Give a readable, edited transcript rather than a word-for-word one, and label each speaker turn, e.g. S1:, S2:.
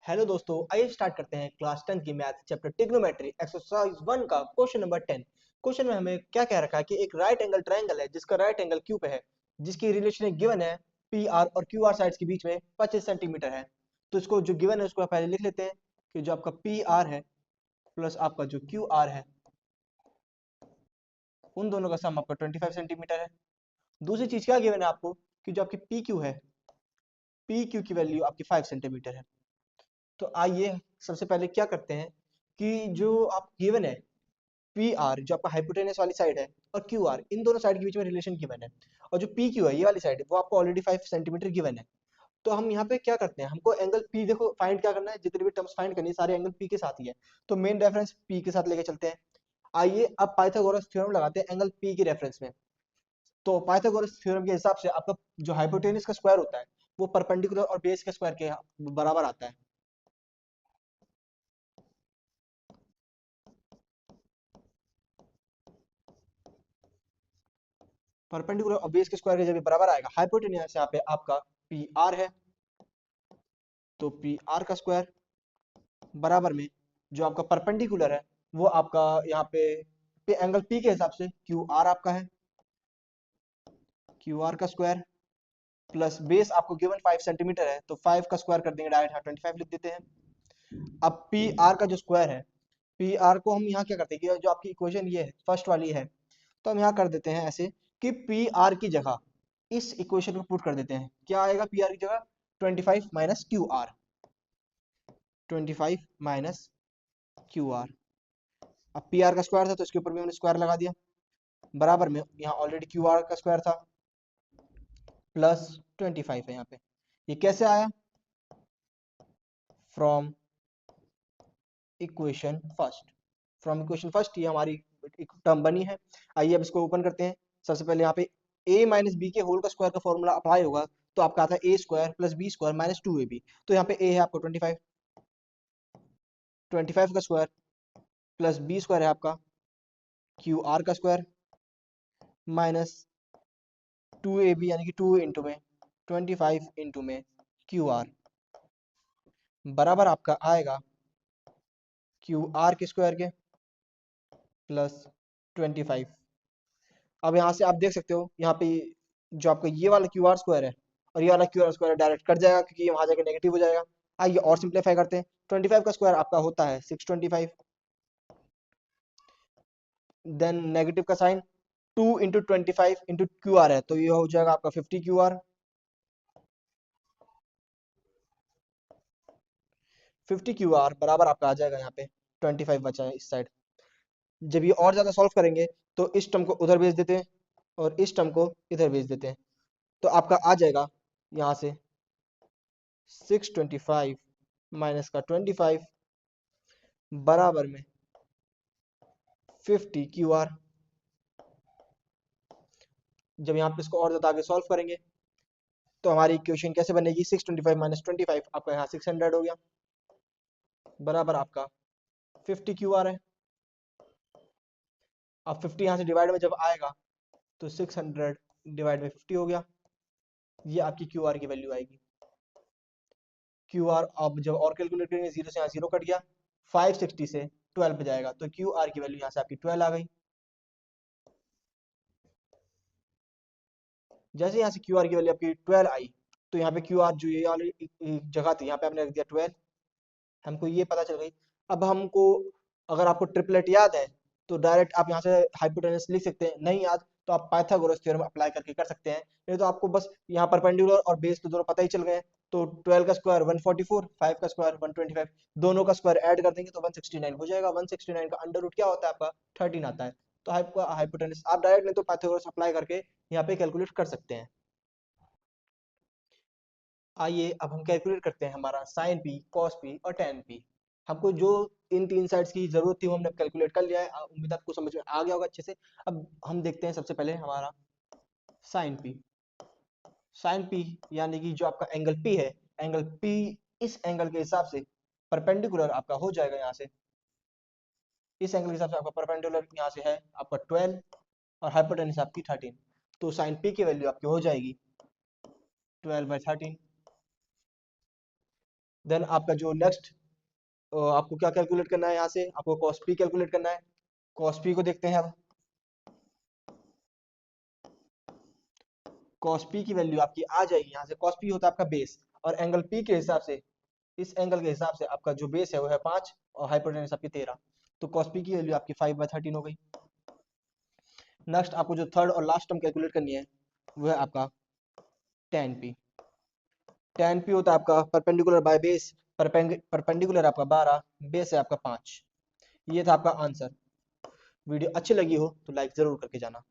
S1: Hello दोस्तों, आइए start करते हैं क्लास 10 की मैथ चैप्टर ट्रिग्नोमेट्री एक्सरसाइज 1 का क्वेश्चन नंबर 10। क्वेश्चन में हमें क्या कह रखा है कि एक राइट एंगल ट्रायंगल है जिसका राइट एंगल क्यू पे है, जिसकी रिलेशन गिवन है पी आर और क्यू आर साइड्स के बीच में 25 सेंटीमीटर है। तो इसको जो गिवन है उसको आप पहले लिख लेते हैं कि जो आपका पी आर है प्लस आपका जो क्यू आर है, उन दोनों का सम आपका 25 सेंटीमीटर है। दूसरी चीज क्या गिवन है आपको कि जो आपकी पी क्यू है, पी क्यू की वैल्यू आपकी 5 सेंटीमीटर है। तो आइए सबसे पहले क्या करते हैं कि जो आप गिवन है पी आर जो आपका हाइपोटेनस वाली साइड है और क्यू आर, इन दोनों साइड के बीच में रिलेशन गिवन है, और जो पी क्यू है ये वाली साइड वो आपको ऑलरेडी 5 सेंटीमीटर गिवन है। तो हम यहाँ पे क्या करते हैं, हमको एंगल पी देखो फाइंड क्या करना है, जितने भी टर्म्स फाइंड करनी है सारे एंगल पी के साथ ही है। तो मेन रेफरेंस पी के साथ लेके चलते हैं। आइए अब पाइथागोरस थ्योरम लगाते हैं एंगल पी के रेफरेंस में। तो पाइथागोरस थ्योरम के हिसाब से आपका जो हाइपोटेनस का स्क्वायर होता है वो परपेंडिकुलर और बेस के स्क्वायर के बराबर आता है। परपेंडिकुलर और बेस के स्क्वायर के जब ये बराबर आएगा, हाइपोटेनस यहाँ पे आपका पी आर है, तो पी आर का स्क्वायर बराबर में जो आपका परपेंडिकुलर है वो आपका यहाँ पे एंगल पी के हिसाब से क्यू आर आपका है, क्यू आर का स्क्वायर प्लस बेस आपको गिवन 5 सेंटीमीटर है, तो 5 का स्क्वायर कर देंगे डायरेक्ट, यहाँ 25 लिख देते हैं। अब पी आर का जो स्क्वायर है, पी आर को हम यहाँ क्या करते हैं कि जो आपकी इक्वेशन ये है फर्स्ट वाली है, तो हम यहाँ कर देते हैं ऐसे कि पी आर की जगह इस इक्वेशन को पुट कर देते हैं। क्या आएगा पी आर की जगह? 25 minus Q R, 25 minus Q R. अब पी आर का स्क्वायर था तो इसके ऊपर भी हमने स्क्वायर लगा दिया, बराबर में यहाँ ऑलरेडी क्यू आर का स्क्वायर था प्लस 25 है यहाँ पे। ये कैसे आया? From equation first, from equation first ये हमारी एक टर्म बनी है। आइए अब इसको ओपन करते हैं। सबसे पहले यहाँ पे a माइनस बी के होल का स्क्वायर का फॉर्मूला अप्लाई होगा, तो आपका आता है A square plus B square minus 2ab। तो यहाँ पे a है आपको 25, 25 का स्क्वायर प्लस बी स्क्वायर है आपका क्यू आर का स्क्वायर माइनस 2ab, यानी कि 2 इंटू में 25 इंटू में क्यू आर, बराबर आपका आएगा क्यू आर के स्क्वायर के प्लस 25। अब यहाँ से आप देख सकते हो यहाँ पे जो आपका ये वाला क्यू आर स्क्वायर है और ये वाला Q R square direct cut जाएगा क्योंकि ये वहां जाके नेगेटिव हो जाएगा। आइए और सिंप्लीफाई करते हैं। 25 का स्क्वायर आपका होता है 625, देन नेगेटिव का sign 2 into 25 into Q R है, तो ये हो जाएगा आपका 50 क्यू आर, 50 क्यू आर बराबर आपका आ जाएगा यहाँ पे 25 बचा है इस साइड। जब ये और ज्यादा सॉल्व करेंगे तो इस टर्म को उधर भेज देते हैं और इस टर्म को इधर भेज देते हैं, तो आपका आ जाएगा यहाँ से 625 माइनस का 25 बराबर में 50 क्यू आर। जब यहाँ पे इसको और ज्यादा आगे सॉल्व करेंगे तो हमारी इक्वेशन कैसे बनेगी? 625 माइनस 25 आपका यहाँ 600 हो गया, बराबर आपका 50 क्यू आर है। अब 50 यहाँ से डिवाइड में जब आएगा तो 600 डिवाइड में 50 हो गया, ये आपकी क्यू आर की वैल्यू आएगी। क्यू आर अब जब और कैलकुलेट करेंगे, जीरो से यहाँ जीरो कट गया, 560 से 12 पे जाएगा, तो क्यू आर की वैल्यू यहाँ से आपकी 12 आ गई। जैसे यहाँ से क्यू आर की वैल्यू आपकी 12 आई, तो यहाँ पे क्यू आर जो ये वाली जगह थी यहाँ पे आपने रख दिया 12, हमको ये पता चल गई। अब हमको अगर आपको ट्रिपलेट याद है तो डायरेक्ट आप यहाँ से हाइपोटेनस लिख सकते हैं, नहीं याद तो आप पाइथागोरस थ्योरम अप्लाई करके कर सकते हैं। नहीं तो आपको बस यहाँ परपेंडिकुलर और बेस तो दोनों पता ही चल गए हैं। तो 12 का स्क्वायर 144, 5 का स्क्वायर 125, दोनों का स्क्वायर ऐड कर देंगे तो 169 हो जाएगा। 169 का अंडर रूट क्या होता है आपका? 13 आता है। तो आपका हाइपोटेनस आप डायरेक्ट नहीं तो पाइथागोरस अप्लाई करके यहाँ पे कैलकुलेट कर सकते हैं। आइए अब हम कैलकुलेट करते हैं हमारा साइन पी, कॉस पी और टेन पी। हमको जो इन तीन साइड्स की जरूरत थी वो हमने कैलकुलेट कर लिया है। उम्मीद है आपको समझ में आ गया होगा अच्छे से। अब हम देखते हैं सबसे पहले हमारा साइन पी। साइन पी यानी कि जो आपका एंगल पी है, एंगल पी इस एंगल के हिसाब से परपेंडिकुलर आपका हो जाएगा यहाँ से, इस एंगल के हिसाब से आपका परपेंडिकुलर यहाँ से है आपका 12 और हाइपोटेनस आपकी 13। तो साइन पी की वैल्यू आपकी हो जाएगी 12/13 देन आपका जो नेक्स्ट आपको क्या कैलकुलेट करना है, यहाँ से आपको कॉस पी कैलकुलेट करना है। कॉस पी को देखते हैं अब। कॉस पी की वैल्यू आपकी आ जाएगी यहाँ से। कॉस पी होता है आपका बेस, और एंगल पी के हिसाब से, इस एंगल के हिसाब से आपका जो बेस है वो है 5 और हाइपोटेनस आपकी 13। तो कॉस पी की वैल्यू आपकी 5/13 हो गई। नेक्स्ट आपको जो थर्ड और लास्ट टर्म कैलकुलेट करनी है वो है आपका tan पी। tan पी होता है आपका परपेंडिकुलर बाय बेस। परपेंडिकुलर आपका 12, बेस है आपका 5। ये था आपका आंसर। वीडियो अच्छी लगी हो तो लाइक जरूर करके जाना।